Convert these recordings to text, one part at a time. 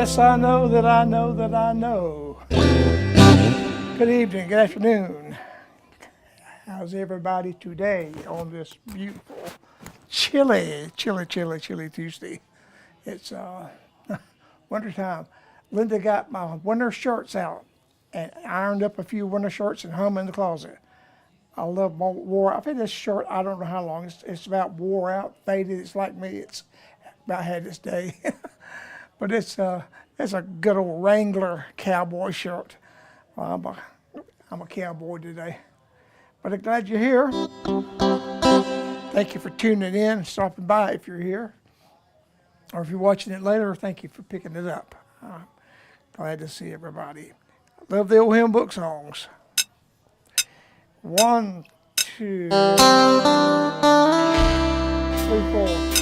Yes, I know that I know that I know. Good evening, good afternoon. How's everybody today on this beautiful, chilly Tuesday? It's winter time. Linda got my winter shirts out and ironed up a few winter shirts and hung them in the closet. I love wore. I've had this shirt, I don't know how long. It's about wore out, faded. It's like me. It's about had its day. But it's a good old Wrangler cowboy shirt. I'm a cowboy today. But I'm glad you're here. Thank you for tuning in and stopping by if you're here. Or if you're watching it later, thank you for picking it up. Glad to see everybody. Love the old hymn book songs. 1, 2, 3, 4.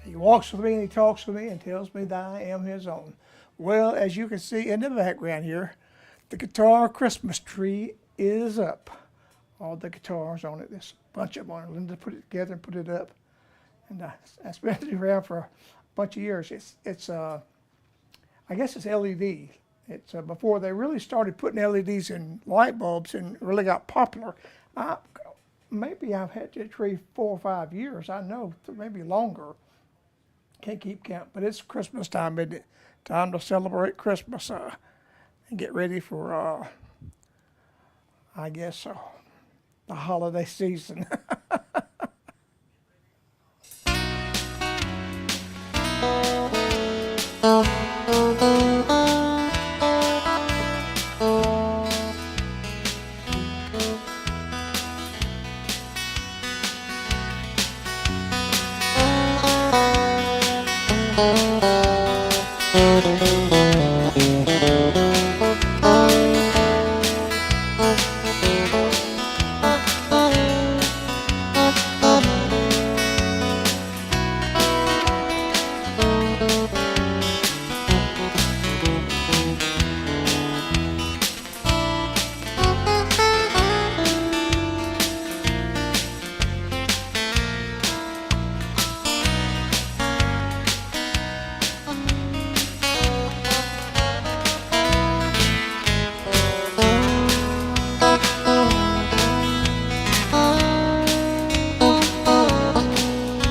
He walks with me and he talks with me and tells me that I am his own. Well, as you can see in the background here, the guitar Christmas tree is up. All the guitars on it, there's a bunch of them on it. Linda put it together and put it up. And that's been around for a bunch of years. It's I guess it's LED. It's before they really started putting LEDs in light bulbs and really got popular. Maybe I've had the tree 4 or 5 years. I know, maybe longer. Can't keep count, but it's Christmas time, isn't it? Time to celebrate Christmas and get ready for, I guess, the holiday season.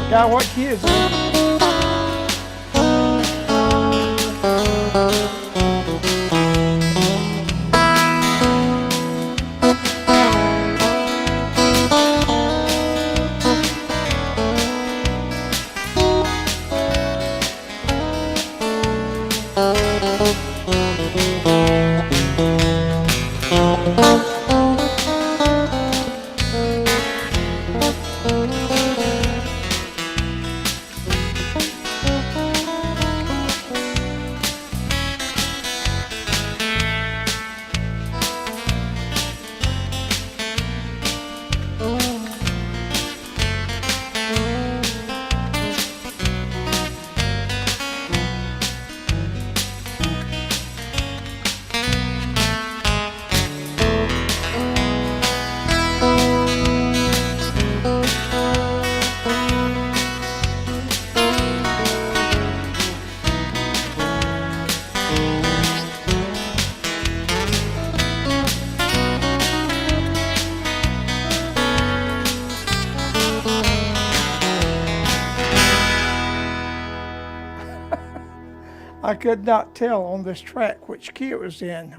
Got what kids are. I could not tell on this track which key it was in. I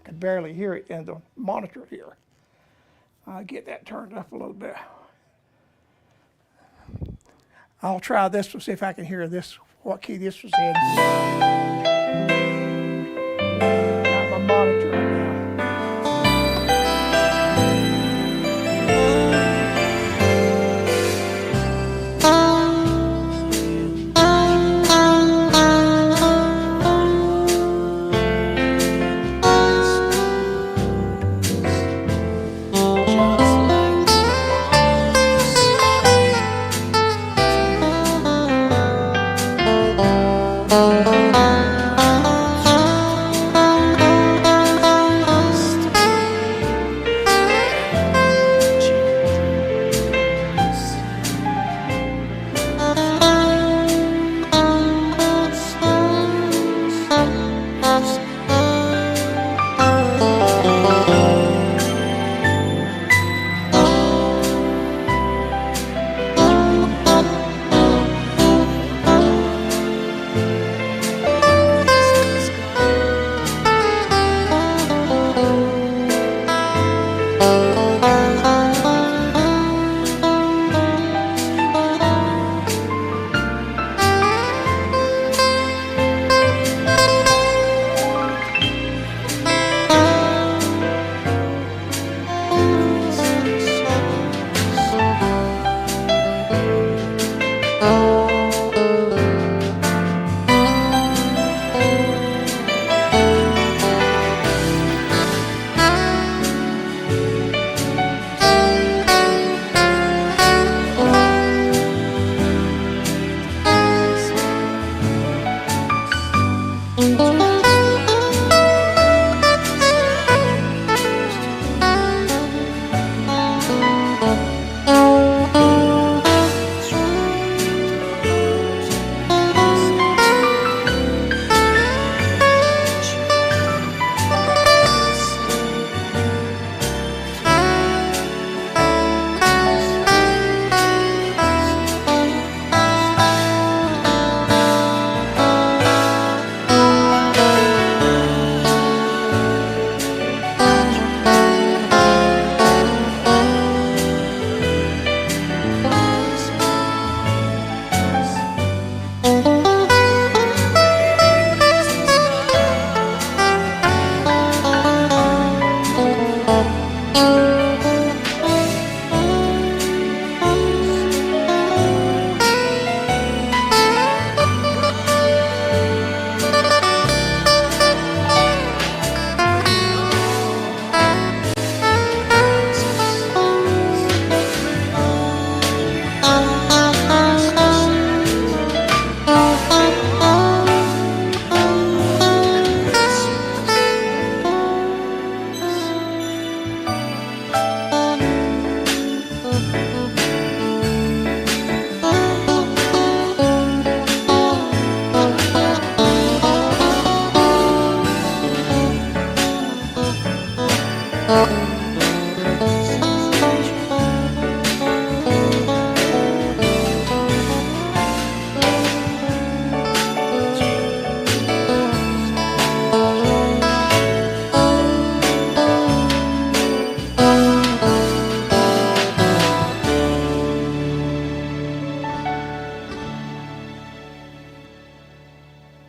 could barely hear it in the monitor here. I'll get that turned up a little bit. I'll try this to see if I can hear this, what key this was in. Got my monitor right now.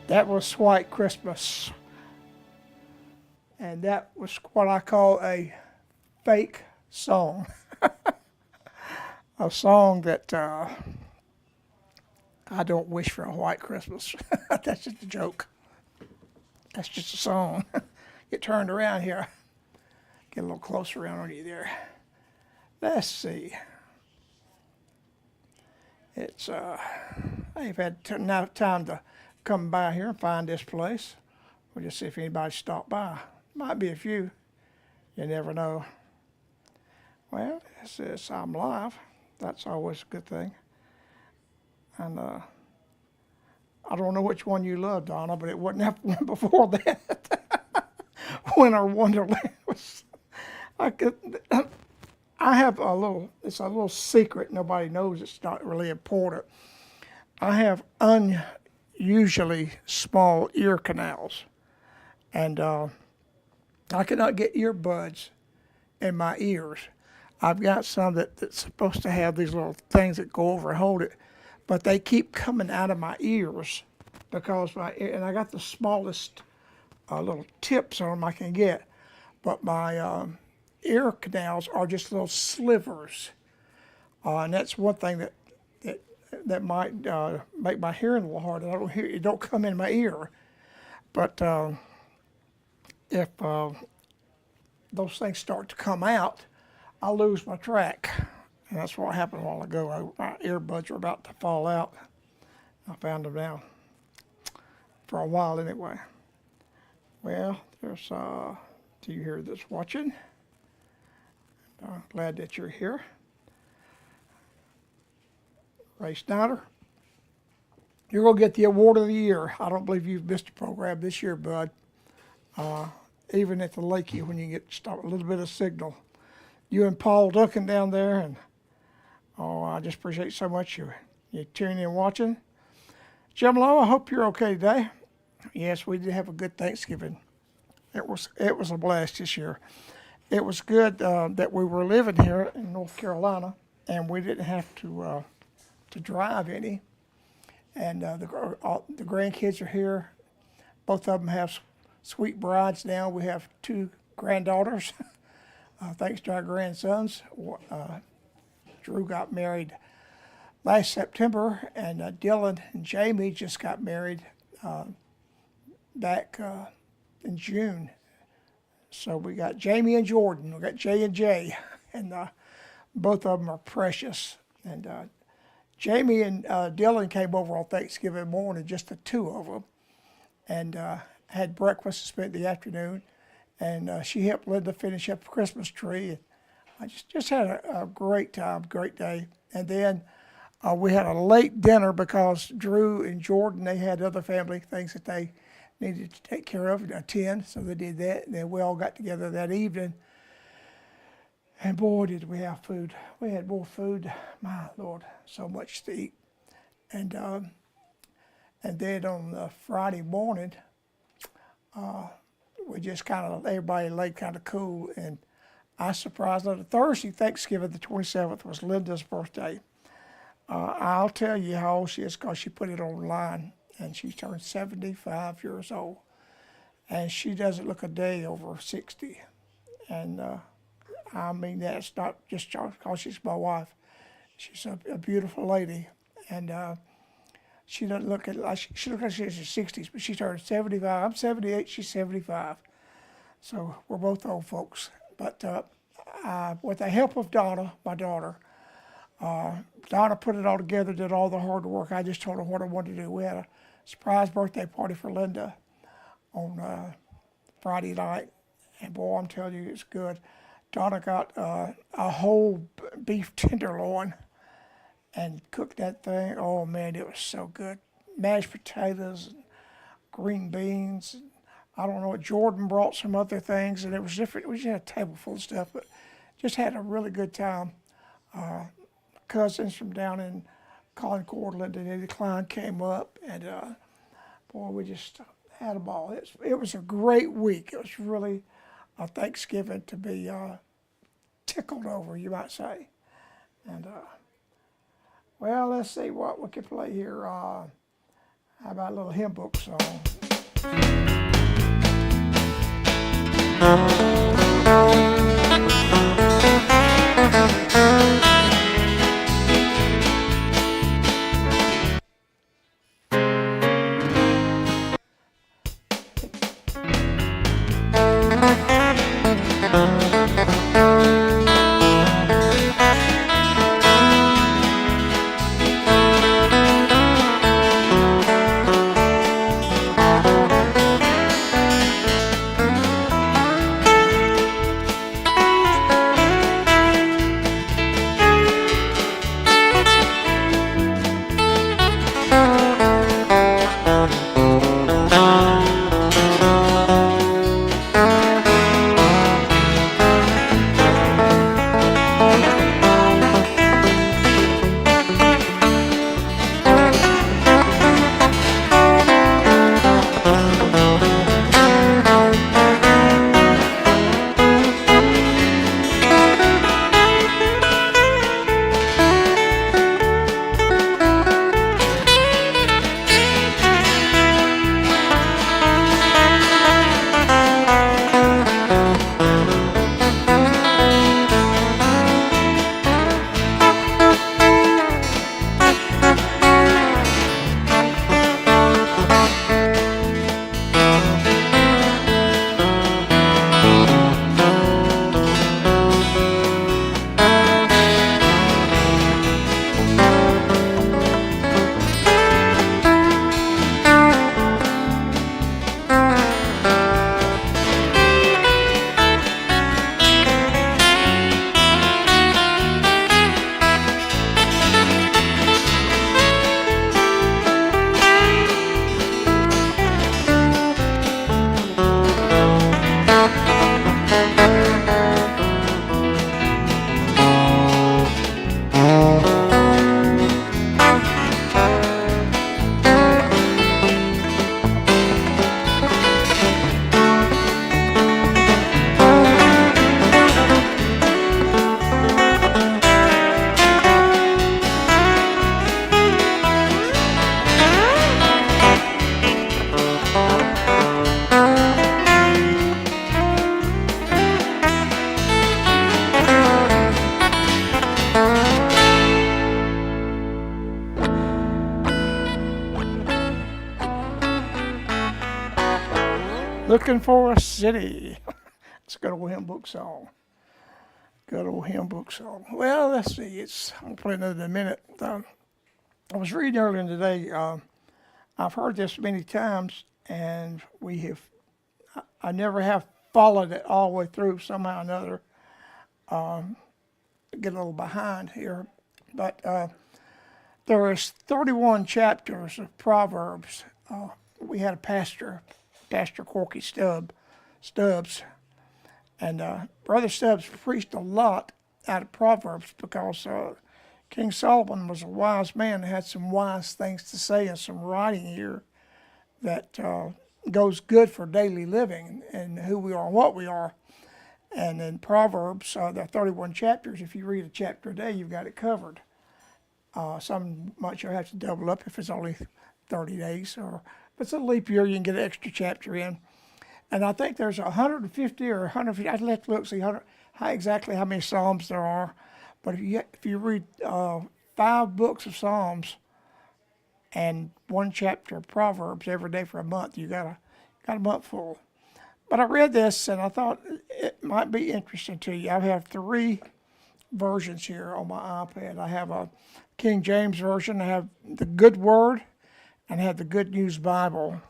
That was White Christmas. And that was what I call a fake song. A song that I don't wish for a white Christmas. That's just a joke. That's just a song. Get turned around here. Get a little closer around on you there. Let's see. It's I've had enough time to come by here and find this place. We'll just see if anybody stopped by. Might be a few. You never know. Well, it says I'm live. That's always a good thing. And I don't know which one you love, Donna, but it wasn't that one before that. Winter Wonderland was. I have a little. It's a little secret. Nobody knows. It's not really important. I have unusually small ear canals, and I cannot get earbuds in my ears. I've got some that's supposed to have these little things that go over and hold it, but they keep coming out of my ears because and I got the smallest little tips on them I can get, but my ear canals are just little slivers, and that's one thing that might make my hearing a little hard. I don't hear it; don't come in my ear, but if those things start to come out, I lose my track. And that's what happened a while ago. My earbuds were about to fall out. I found them now. For a while anyway. Well, there's, do you hear this watching? I'm glad that you're here. Ray Snyder, you're going to get the award of the year. I don't believe you've missed a program this year, bud. Even at the Lakey when you get a little bit of signal. You and Paul Duncan down there, and I just appreciate so much you tuning in and watching. Jim Lowe, I hope you're okay today. Yes, we did have a good Thanksgiving. It was a blast this year. It was good that we were living here in North Carolina, and we didn't have to drive any. And the grandkids are here. Both of them have sweet brides now. We have 2 granddaughters. Thanks to our grandsons. Drew got married last September, and Dylan and Jamie just got married back in June. So we got Jamie and Jordan. We got J and J, and both of them are precious. And Jamie and Dylan came over on Thanksgiving morning, just the two of them, and had breakfast and spent the afternoon. And she helped Linda finish up the Christmas tree. And I just had a great time, great day. And then we had a late dinner because Drew and Jordan, they had other family things that they needed to take care of and attend, so they did that. And then we all got together that evening. And boy, did we have food. We had more food, my Lord, so much to eat. And then on Friday morning, we just kind of, everybody laid kind of cool. And I surprised her. Thursday, Thanksgiving, the 27th, was Linda's birthday. I'll tell you how old she is because she put it online. And she turned 75 years old. And she doesn't look a day over 60. And I mean, that's not just because she's my wife. She's a beautiful lady. And she doesn't look like she looks like she's in her 60s, but she turned 75. I'm 78, she's 75. So we're both old folks. But with the help of Donna, my daughter, Donna put it all together, did all the hard work. I just told her what I wanted to do. We had a surprise birthday party for Linda on Friday night. And boy, I'm telling you, it's good. Donna got a whole beef tenderloin and cooked that thing. Oh man, it was so good. Mashed potatoes, and green beans. And I don't know. Jordan brought some other things, and it was different. We just had a table full of stuff, but just had a really good time. Cousins from down in Concord, Linda and Eddie Klein came up, and boy, we just had a ball. It was a great week. It was really a Thanksgiving to be tickled over, you might say. And well, let's see what we can play here. How about a little hymn book song? Looking for a city. It's a good old hymn book song. Good old hymn book song. Well, let's see. I'm play another in a minute. I was reading earlier today. I've heard this many times, and I never have followed it all the way through. Somehow or another, get a little behind here. But there is 31 chapters of Proverbs. We had a Pastor Corky Stubbs, and Brother Stubbs preached a lot out of Proverbs because King Solomon was a wise man and had some wise things to say and some writing here that goes good for daily living and who we are and what we are. And in Proverbs, there are 31 chapters. If you read a chapter a day, you've got it covered. Some months you'll have to double up if it's only 30 days, or if it's a leap year, you can get an extra chapter in. And I think there's 150 or 150. I'd have to look see exactly how many Psalms there are. But if you read 5 books of Psalms and 1 chapter of Proverbs every day for a month, you got a month full. But I read this and I thought it might be interesting to you. I have 3 versions here on my iPad. I have a King James version. I have the Good Word, and I have the Good News Bible.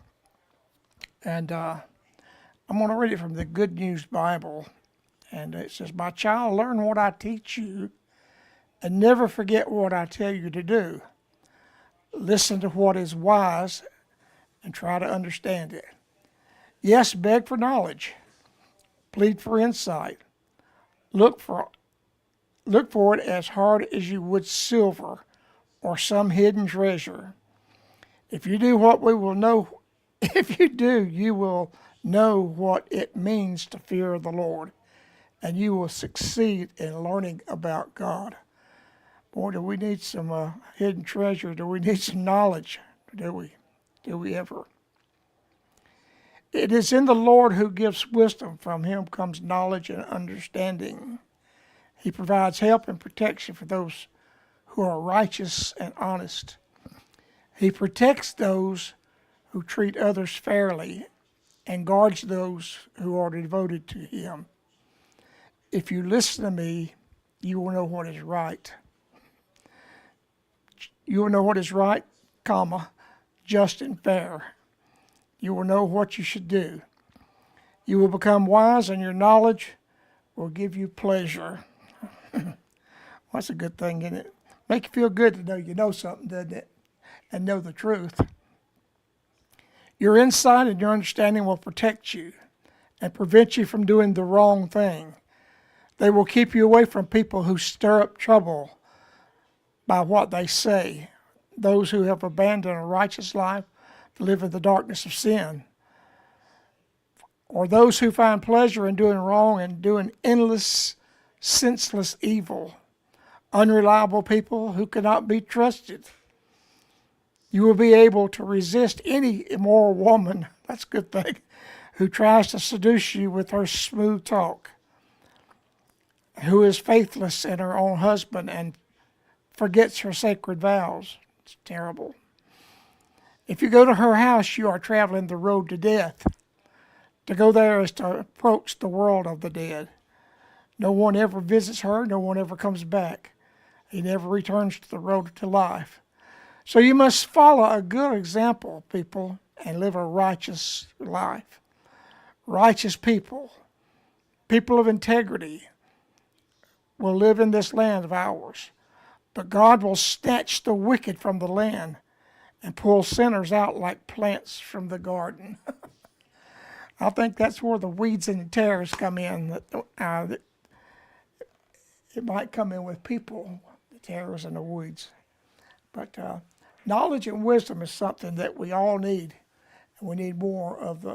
And I'm going to read it from the Good News Bible. And it says, "My child, learn what I teach you, and never forget what I tell you to do. Listen to what is wise, and try to understand it. Yes, beg for knowledge. Plead for insight. Look for it as hard as you would silver or some hidden treasure. If you do, you will know what it means to fear the Lord, and you will succeed in learning about God." Boy, do we need some hidden treasure? Do we need some knowledge? Do we? Do we ever? "It is in the Lord who gives wisdom. From him comes knowledge and understanding. He provides help and protection for those who are righteous and honest. He protects those who treat others fairly and guards those who are devoted to him. If you listen to me, you will know what is right. You will know what is right, just and fair. You will know what you should do. You will become wise, and your knowledge will give you pleasure." Well, that's a good thing, isn't it? Make you feel good to know you know something, doesn't it? And know the truth. "Your insight and your understanding will protect you and prevent you from doing the wrong thing. They will keep you away from people who stir up trouble by what they say, those who have abandoned a righteous life to live in the darkness of sin, or those who find pleasure in doing wrong and doing endless, senseless evil, unreliable people who cannot be trusted. You will be able to resist any immoral woman," that's a good thing, "who tries to seduce you with her smooth talk, who is faithless in her own husband and forgets her sacred vows." It's terrible. "If you go to her house, you are traveling the road to death. To go there is to approach the world of the dead. No one ever visits her. No one ever comes back. He never returns to the road to life. So you must follow a good example, people, and live a righteous life. Righteous people of integrity, will live in this land of ours. But God will snatch the wicked from the land and pull sinners out like plants from the garden." I think that's where the weeds and the tares come in. It might come in with people, the tares and the weeds. But knowledge and wisdom is something that we all need. And we need more of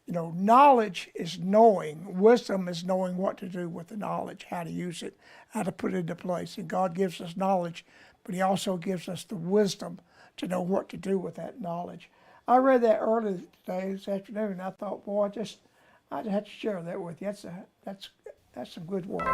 knowledge is knowing. Wisdom is knowing what to do with the knowledge, how to use it, how to put it into place. And God gives us knowledge, but he also gives us the wisdom to know what to do with that knowledge. I read that earlier today, this afternoon, and I thought, boy, I'd have to share that with you. That's a good word.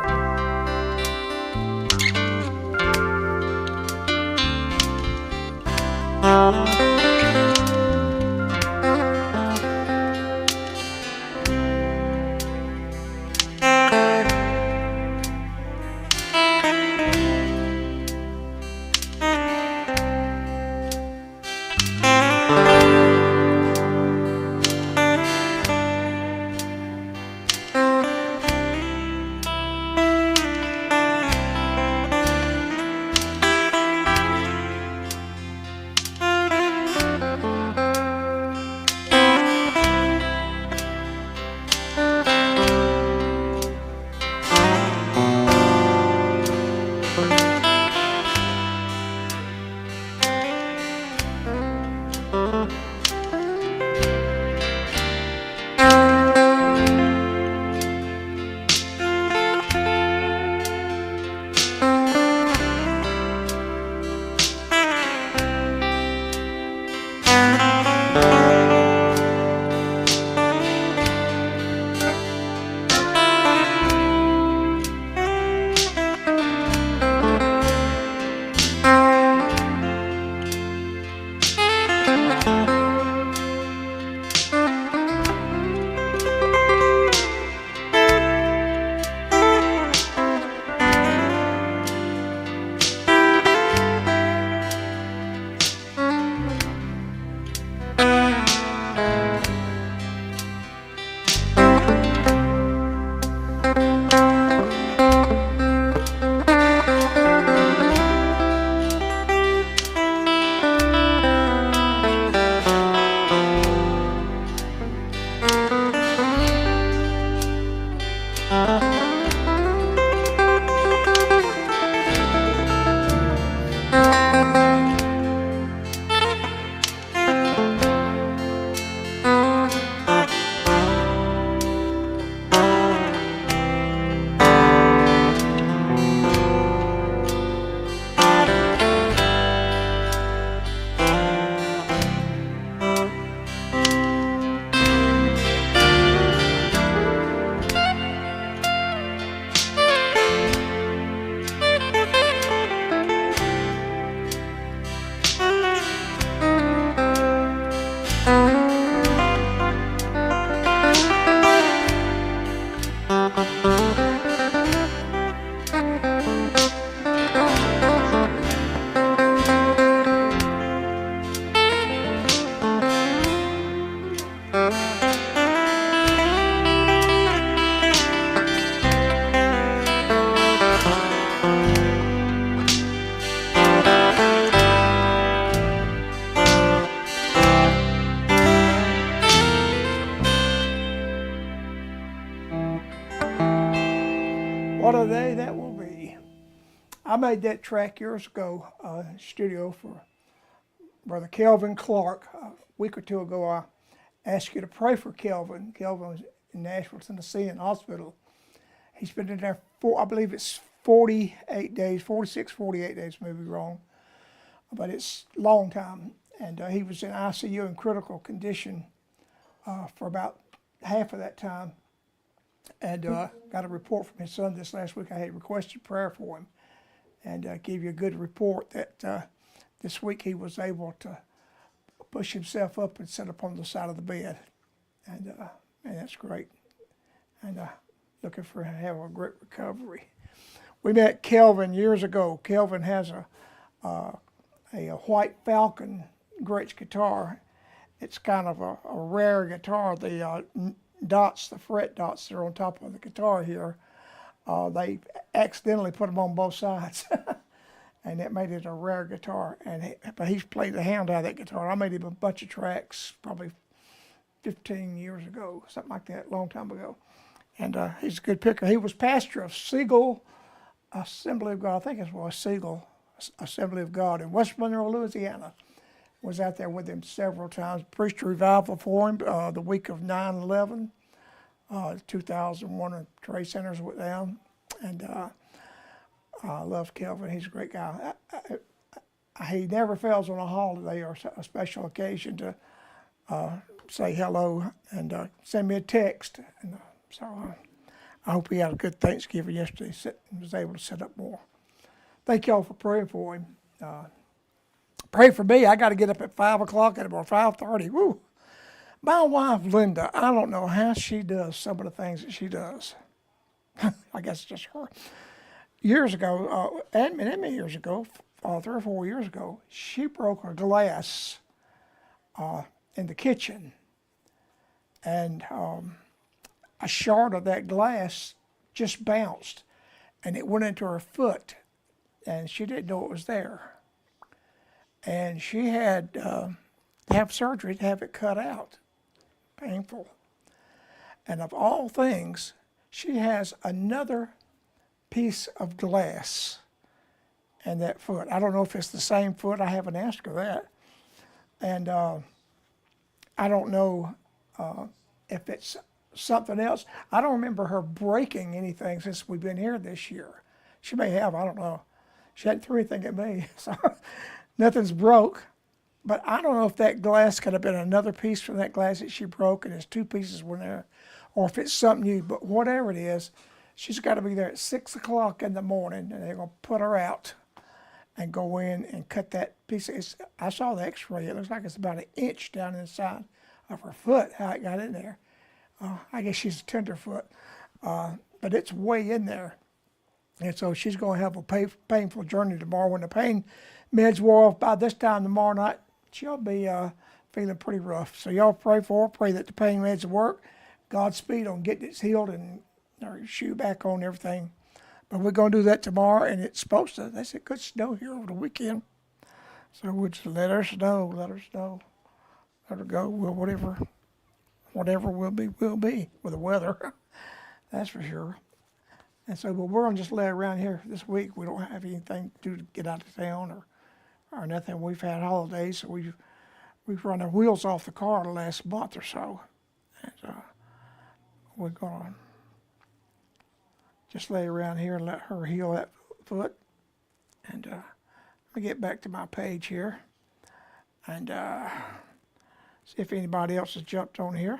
I made that track years ago, studio for Brother Kelvin Clark. A week or two ago, I asked you to pray for Kelvin. Kelvin was in Nashville, Tennessee, in hospital. He's been in there for, I believe it's 48 days, 46, 48 days, maybe wrong, but it's a long time. And he was in ICU in critical condition for about half of that time. And got a report from his son this last week. I had requested prayer for him, and gave you a good report that this week he was able to push himself up and sit up on the side of the bed, and that's great. And looking for him to have a great recovery. We met Kelvin years ago. Kelvin has a White Falcon Gretsch guitar. It's kind of a rare guitar. The dots, the fret dots that are on top of the guitar here, they accidentally put them on both sides. And that made it a rare guitar. But he's played the hound out of that guitar. I made him a bunch of tracks probably 15 years ago, something like that, a long time ago. And he's a good picker. He was pastor of Siegel Assembly of God, I think it was Siegel Assembly of God in West Monroe, Louisiana. Was out there with him several times. Preached a revival for him the week of 9/11, 2001. The Trade Centers went down, and I love Kelvin. He's a great guy. He never fails on a holiday or a special occasion to say hello and send me a text. And so I hope he had a good Thanksgiving yesterday and was able to set up more. Thank y'all for praying for him. Pray for me. I got to get up at 5 o'clock at about 5:30. Woo! My wife, Linda, I don't know how she does some of the things that she does. I guess it's just her. Years ago, and many years ago, 3 or 4 years ago, she broke a glass in the kitchen. And a shard of that glass just bounced, and it went into her foot, and she didn't know it was there. And she had to have surgery to have it cut out. Painful. And of all things, she has another piece of glass in that foot. I don't know if it's the same foot. I haven't asked her that. And I don't know if it's something else. I don't remember her breaking anything since we've been here this year. She may have, I don't know. She hadn't threw anything at me, so nothing's broke. But I don't know if that glass could have been another piece from that glass that she broke, and there's 2 pieces were there, or if it's something new. But whatever it is, she's got to be there at 6 o'clock in the morning, and they're going to put her out and go in and cut that piece. I saw the x-ray. It looks like it's about 1 inch down inside of her foot, how it got in there. I guess she's a tenderfoot, but it's way in there. And so she's going to have a painful journey tomorrow. When the pain meds wore off by this time tomorrow night, she'll be feeling pretty rough. So y'all pray for her. Pray that the pain meds work. Godspeed on getting it healed and her shoe back on and everything. But we're going to do that tomorrow, and it's supposed to. They said good snow here over the weekend. So we'll just let her snow. Let her go. Well, whatever will be with the weather. That's for sure. And so, but we're going to just lay around here this week. We don't have anything to do to get out of town or nothing. We've had holidays, so we've run the wheels off the car the last month or so. And we're going to just lay around here and let her heal that foot. And let me get back to my page here and see if anybody else has jumped on here.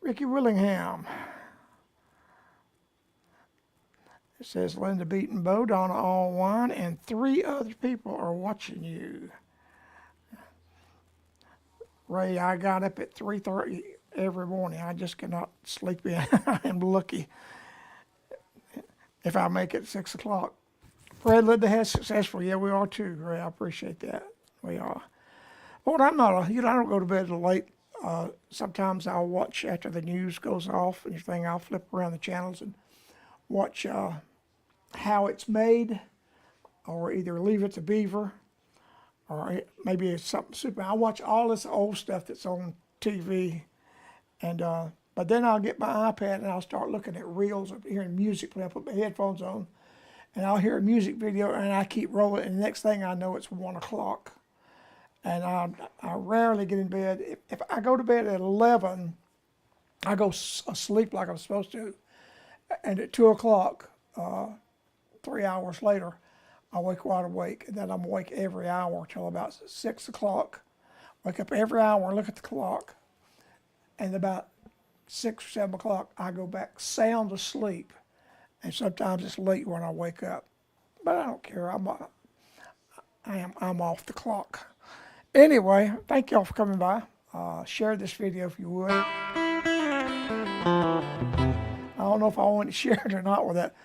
Ricky Willingham. It says Linda Beatenbo, Donna Allwine, and 3 other people are watching you. Ray, I got up at 3:30 every morning. I just cannot sleep in. I am lucky if I make it 6 o'clock. Fred Linda has successful. Yeah, we are too, Ray. I appreciate that. We are. Lord, I'm not I don't go to bed till late. Sometimes I'll watch after the news goes off and everything. I'll flip around the channels and watch how it's made, or either Leave It to Beaver, or maybe it's something super. I watch all this old stuff that's on TV, and But then I'll get my iPad and I'll start looking at reels of hearing music play. I put my headphones on and I'll hear a music video and I keep rolling. And the next thing I know, it's 1 o'clock. And I rarely get in bed. If I go to bed at 11, I go asleep like I'm supposed to. And at 2 o'clock, 3 hours later, I wake wide awake. And then I'm awake every hour till about 6 o'clock. Wake up every hour and look at the clock. And about 6 or 7 o'clock, I go back sound asleep. And sometimes it's late when I wake up. But I don't care. I'm off the clock. Anyway, thank y'all for coming by. Share this video if you would. I don't know if I want to share it or not with that.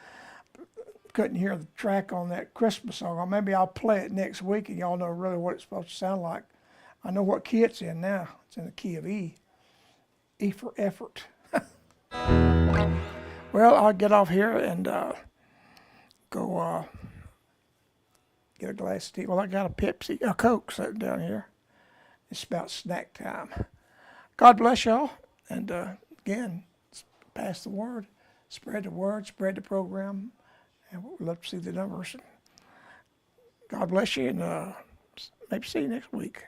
Couldn't hear the track on that Christmas song. Or maybe I'll play it next week and y'all know really what it's supposed to sound like. I know what key it's in now. It's in the key of E. E for effort. Well, I'll get off here and go get a glass of tea. Well, I got a Coke sitting down here. It's about snack time. God bless y'all. And again, pass the word, spread the program. And we'd love to see the numbers. God bless you, and maybe see you next week.